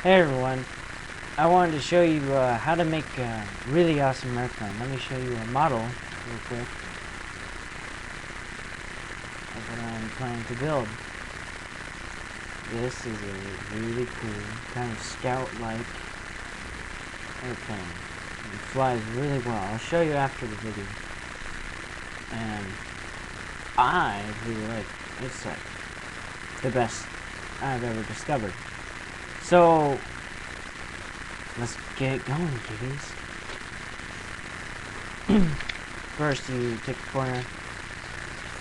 Hey everyone, I wanted to show you how to make a really awesome airplane. Let me show you a model real quick of what I'm planning to build. This is a really cool, kind of scout-like airplane. It flies really well. I'll show you after the video. And I really like it. It's like the best I've ever discovered. So, let's get it going, kiddies. First, you take the corner,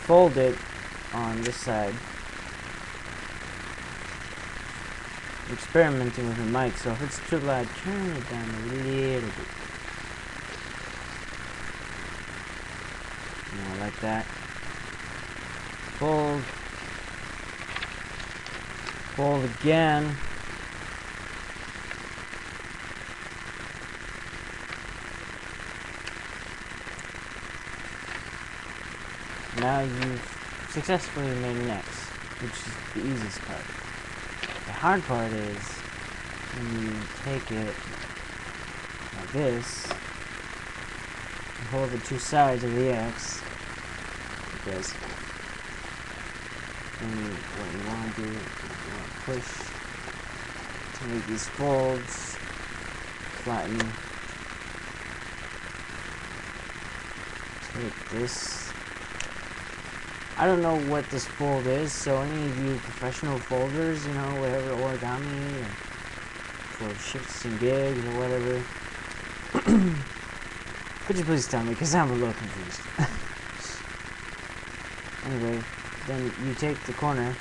fold it on this side. I'm experimenting with the mic, so if it's too loud, turn it down a little bit. Like that. Fold. Fold again. Now you've successfully made an X, which is the easiest part. The hard part is when you take it like this and hold the two sides of the X, like this. And what you want to do is you want to push to make these folds, flatten, take this. I don't know what this fold is, so any of you professional folders, you know, whatever, origami, or for shits and gigs, or whatever, could you please tell me, because I'm a little confused. Anyway, then you take the corner,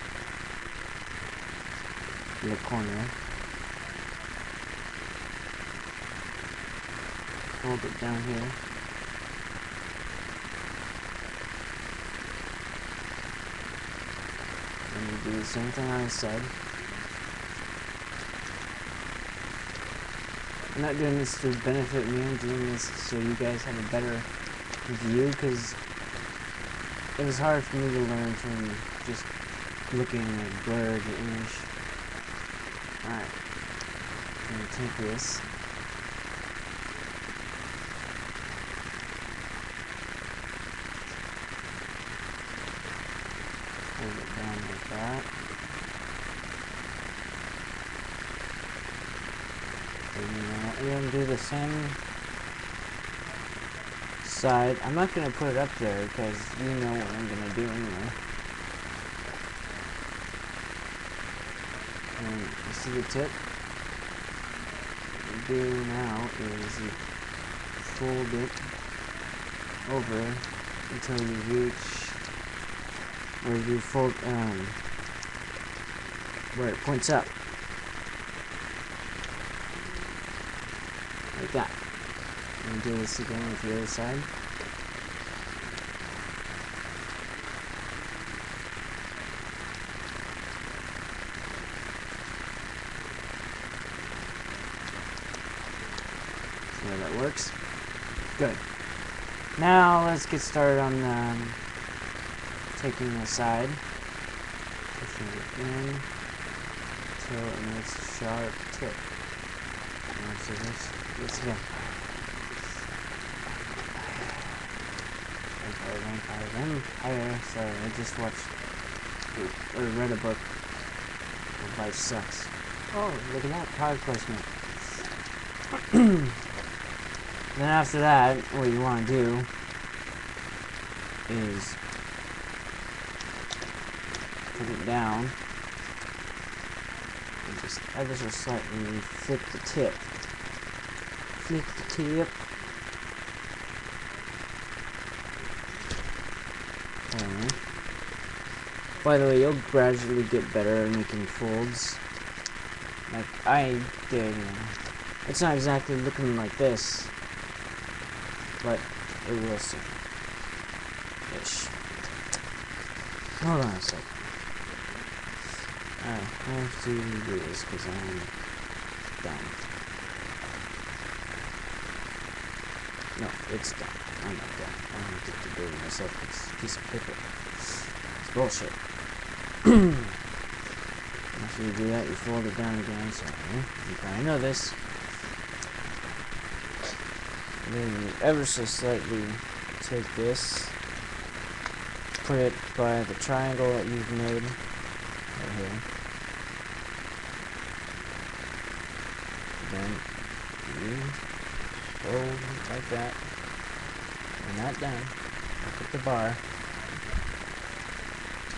hold it down here, and you do the same thing on this side. I'm not doing this to benefit me, I'm doing this so you guys have a better view, because it was hard for me to learn from just looking at blurred image. Alright, I'm going to take this. Hold it down like that. And you're going to do the same side. I'm not going to put it up there because you know what I'm going to do anyway. And you see the tip? What you do now is you fold it over until you reach, or you fold where it points up. Like that. And do this again with the other side. See how that works? Good. Now let's get started on taking the side, pushing it in until it makes a sharp tip. So this again. Empire. Sorry, I just watched or read a book. Life sucks. Oh, look at that product placement. Then after that, what you want to do is put it down and just ever so slightly flip the tip. Flip the tip. By the way, you'll gradually get better at making folds, like I did. It's not exactly looking like this, but it will soon. Ish. Hold on a second. I have to do this because I'm done. No, it's done. I'm not done. I don't get to do it myself. It's a piece of paper. It's bullshit. So you do that, you fold it down again, sorry. You probably know this. And then you ever so slightly take this, put it by the triangle that you've made right here. Then you fold like that. And that down. Put the bar.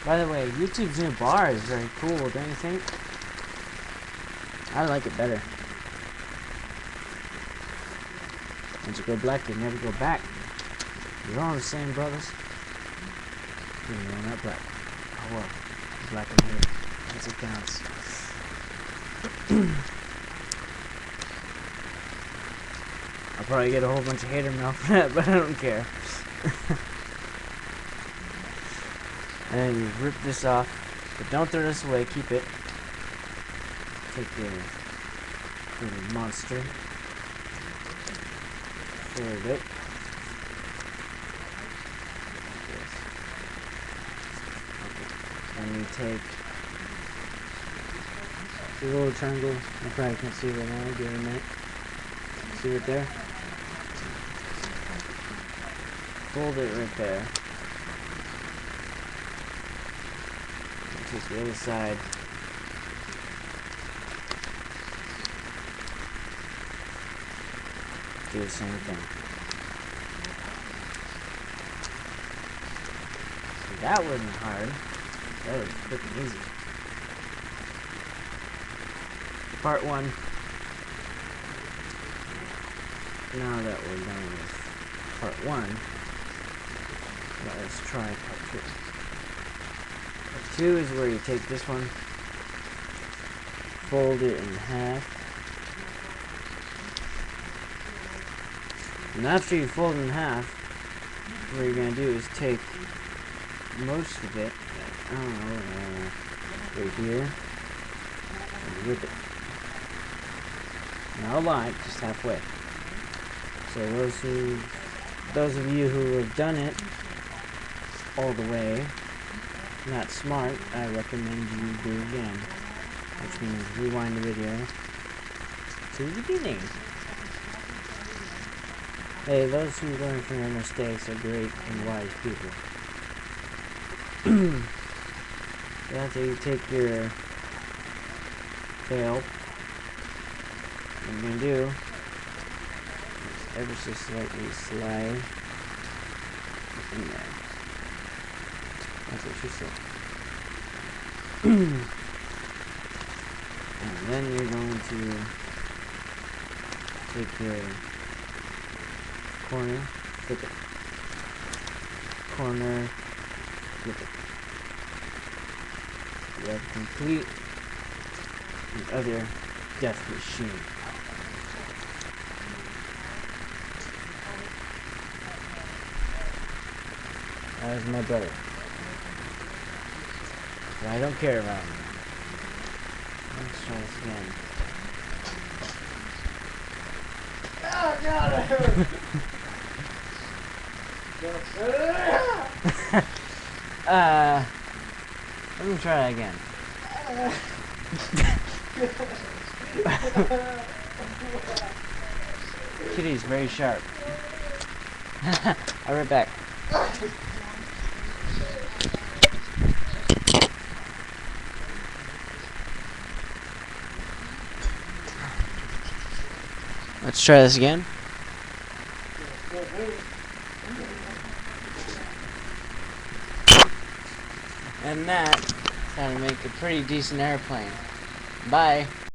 By the way, YouTube's new bar is very cool, don't you think? I like it better. Once you go black, you never go back. You're all the same, brothers. You're not black. Oh well, black and here. That's what counts. I'll probably get a whole bunch of hater mail for that, but I don't care. And then you rip this off, but don't throw this away, keep it. Take your little monster, fold it. Then you take the little triangle, you probably can't see it right now, give it a minute. See it there? Fold it right there. Take the other side. Do the same thing. So that wasn't hard. That was freaking easy. Part 1. Now that we're done with part 1, let's try part 2. Part 2 is where you take this one, fold it in half, and after you fold it in half, what you're going to do is take most of it, I don't know, right here, and rip it. Not a lot, just halfway. So those of you who have done it all the way, not smart, I recommend you do it again. Which means rewind the video to the beginning. Hey, those who learn from their mistakes are great and wise people. After you take your tail, what you're going to do is ever so slightly slide in there. That's what she said. And then you're going to take your corner, flip it. Corner, flip it. You have complete the other death machine. That is my brother. But I don't care about him. Let's try this again. Oh God, I hurt. Let me try that again. Kitty's very sharp. I'll be right back. Let's try this again. And that's how to make a pretty decent airplane. Bye.